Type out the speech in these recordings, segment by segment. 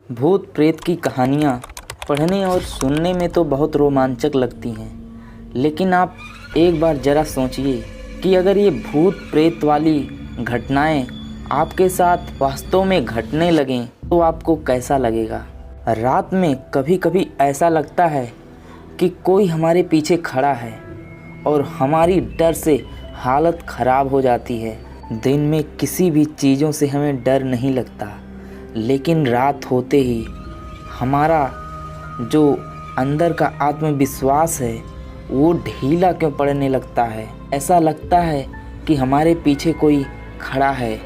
भूत प्रेत की कहानियाँ पढ़ने और सुनने में तो बहुत रोमांचक लगती हैं, लेकिन आप एक बार ज़रा सोचिए कि अगर ये भूत प्रेत वाली घटनाएं आपके साथ वास्तव में घटने लगें तो आपको कैसा लगेगा। रात में कभी कभी ऐसा लगता है कि कोई हमारे पीछे खड़ा है और हमारी डर से हालत ख़राब हो जाती है। दिन में किसी भी चीज़ों से हमें डर नहीं लगता, लेकिन रात होते ही हमारा जो अंदर का आत्मविश्वास है वो ढीला क्यों पड़ने लगता है। ऐसा लगता है कि हमारे पीछे कोई खड़ा है,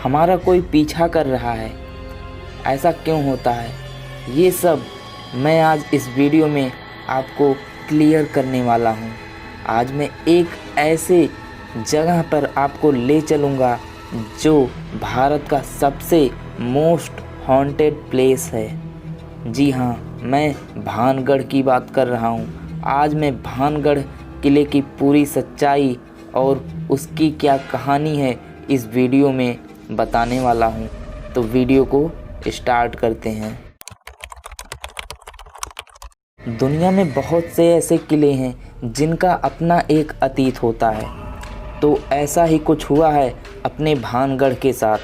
हमारा कोई पीछा कर रहा है। ऐसा क्यों होता है, ये सब मैं आज इस वीडियो में आपको क्लियर करने वाला हूँ। आज मैं एक ऐसे जगह पर आपको ले चलूँगा जो भारत का सबसे मोस्ट हॉन्टेड प्लेस है। जी हाँ, मैं भानगढ़ की बात कर रहा हूँ। आज मैं भानगढ़ किले की पूरी सच्चाई और उसकी क्या कहानी है इस वीडियो में बताने वाला हूँ। तो वीडियो को स्टार्ट करते हैं। दुनिया में बहुत से ऐसे किले हैं जिनका अपना एक अतीत होता है, तो ऐसा ही कुछ हुआ है अपने भानगढ़ के साथ।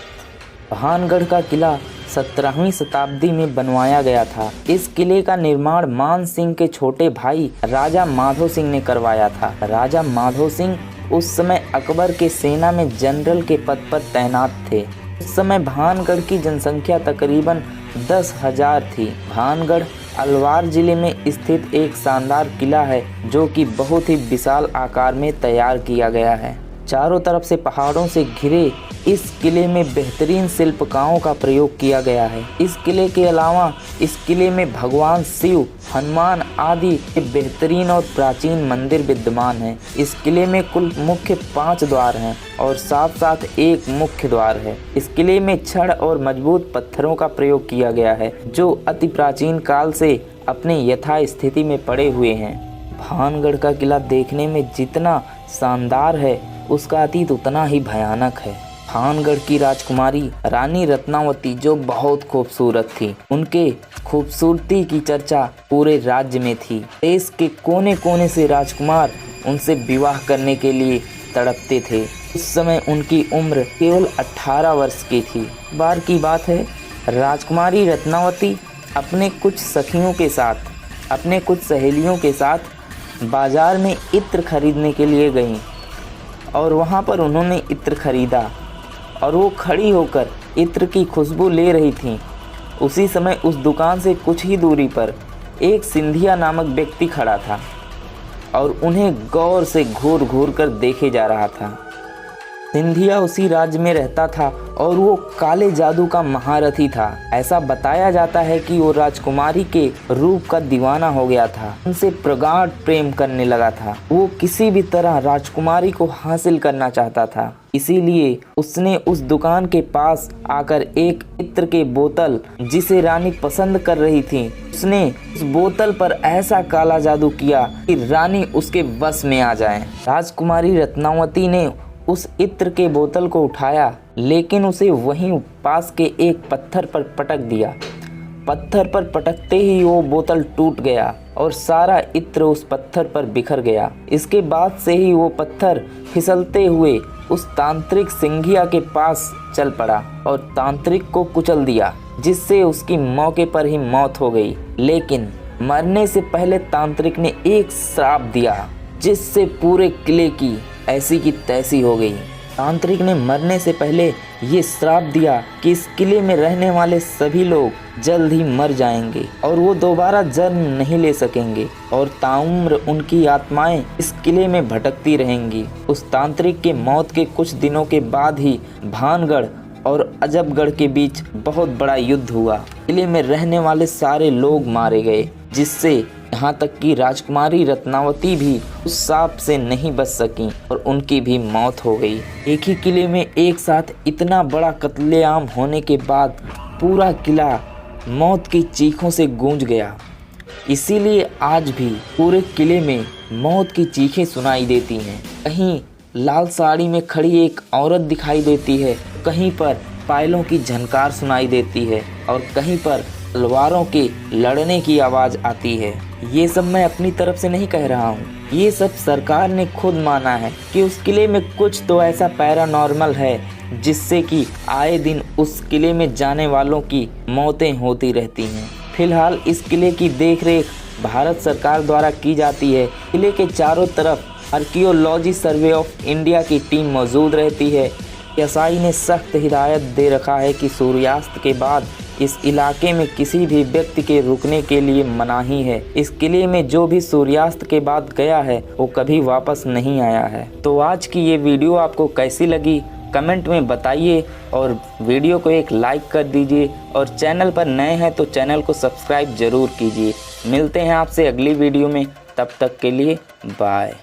भानगढ़ का किला 17वीं शताब्दी में बनवाया गया था। इस किले का निर्माण मान सिंह के छोटे भाई राजा माधो सिंह ने करवाया था। राजा माधो सिंह उस समय अकबर के सेना में जनरल के पद पर तैनात थे। उस समय भानगढ़ की जनसंख्या तकरीबन 10,000 थी। भानगढ़ अलवार जिले में स्थित एक शानदार किला है जो कि बहुत ही विशाल आकार में तैयार किया गया है। चारों तरफ से पहाड़ों से घिरे इस किले में बेहतरीन शिल्पकारों का प्रयोग किया गया है। इस किले के अलावा इस किले में भगवान शिव, हनुमान आदि के बेहतरीन और प्राचीन मंदिर विद्यमान हैं। इस किले में कुल मुख्य 5 द्वार हैं और साथ साथ एक मुख्य द्वार है। इस किले में छड़ और मजबूत पत्थरों का प्रयोग किया गया है जो अति प्राचीन काल से अपने यथा स्थिति में पड़े हुए हैं। भानगढ़ का किला देखने में जितना शानदार है उसका अतीत उतना ही भयानक है। भानगढ़ की राजकुमारी रानी रत्नावती जो बहुत खूबसूरत थी, उनके खूबसूरती की चर्चा पूरे राज्य में थी। देश के कोने कोने से राजकुमार उनसे विवाह करने के लिए तड़पते थे। उस समय उनकी उम्र केवल 18 वर्ष की थी। बार की बात है, राजकुमारी रत्नावती अपने कुछ सखियों के साथ, अपने कुछ सहेलियों के साथ बाजार में इत्र खरीदने के लिए गईं और वहाँ पर उन्होंने इत्र खरीदा और वो खड़ी होकर इत्र की खुशबू ले रही थीं। उसी समय उस दुकान से कुछ ही दूरी पर एक सिंधिया नामक व्यक्ति खड़ा था और उन्हें गौर से घूर घूर कर देखे जा रहा था। सिंधिया उसी राज्य में रहता था और वो काले जादू का महारथी था। ऐसा बताया जाता है कि वो राजकुमारी के रूप का दीवाना हो गया था, उनसे प्रगाढ़ प्रेम करने लगा था। वो किसी भी तरह राजकुमारी को हासिल करना चाहता था, इसीलिए उसने उस दुकान के पास आकर एक इत्र के बोतल जिसे रानी पसंद कर रही थी, उसने उस बोतल पर ऐसा काला जादू किया कि रानी उसके वश में आ जाए। राजकुमारी रत्नावती ने उस इत्र के बोतल को उठाया, लेकिन उसे वहीं पास के एक पत्थर पर पटक दिया। पत्थर पर पटकते ही वो बोतल टूट गया और सारा इत्र उस पत्थर पर बिखर गया। इसके बाद से ही वो पत्थर फिसलते हुए उस तांत्रिक सिंघिया के पास चल पड़ा और तांत्रिक को कुचल दिया, जिससे उसकी मौके पर ही मौत हो गई। लेकिन मरने से पहले तांत्रिक ने एक श्राप दिया जिससे पूरे किले की ऐसी की तैसी हो गई। तांत्रिक ने मरने से पहले ये श्राप दिया कि इस किले में रहने वाले सभी लोग जल्द ही मर जाएंगे और वो दोबारा जन्म नहीं ले सकेंगे और ताउम्र उनकी आत्माएं इस किले में भटकती रहेंगी। उस तांत्रिक के मौत के कुछ दिनों के बाद ही भानगढ़ और अजबगढ़ के बीच बहुत बड़ा युद्ध हुआ। किले में रहने वाले सारे लोग मारे गए, जिससे यहाँ तक कि राजकुमारी रत्नावती भी उस सांप से नहीं बच सकी और उनकी भी मौत हो गई। एक ही किले में एक साथ इतना बड़ा कत्लेआम होने के बाद पूरा किला मौत की चीखों से गूंज गया। इसीलिए आज भी पूरे किले में मौत की चीखें सुनाई देती हैं। कहीं लाल साड़ी में खड़ी एक औरत दिखाई देती है, कहीं पर पायलों की झनकार सुनाई देती है और कहीं पर तलवारों के लड़ने की आवाज़ आती है। ये सब मैं अपनी तरफ से नहीं कह रहा हूँ, ये सब सरकार ने खुद माना है कि उस किले में कुछ तो ऐसा पैरानॉर्मल है जिससे कि आए दिन उस किले में जाने वालों की मौतें होती रहती हैं। फिलहाल इस किले की देखरेख भारत सरकार द्वारा की जाती है। किले के चारों तरफ आर्कियोलॉजी सर्वे ऑफ इंडिया की टीम मौजूद रहती है। एएसआई ने सख्त हिदायत दे रखा है कि सूर्यास्त के बाद इस इलाके में किसी भी व्यक्ति के रुकने के लिए मनाही है। इस किले में जो भी सूर्यास्त के बाद गया है वो कभी वापस नहीं आया है। तो आज की ये वीडियो आपको कैसी लगी कमेंट में बताइए और वीडियो को एक लाइक कर दीजिए और चैनल पर नए हैं तो चैनल को सब्सक्राइब जरूर कीजिए। मिलते हैं आपसे अगली वीडियो में, तब तक के लिए बाय।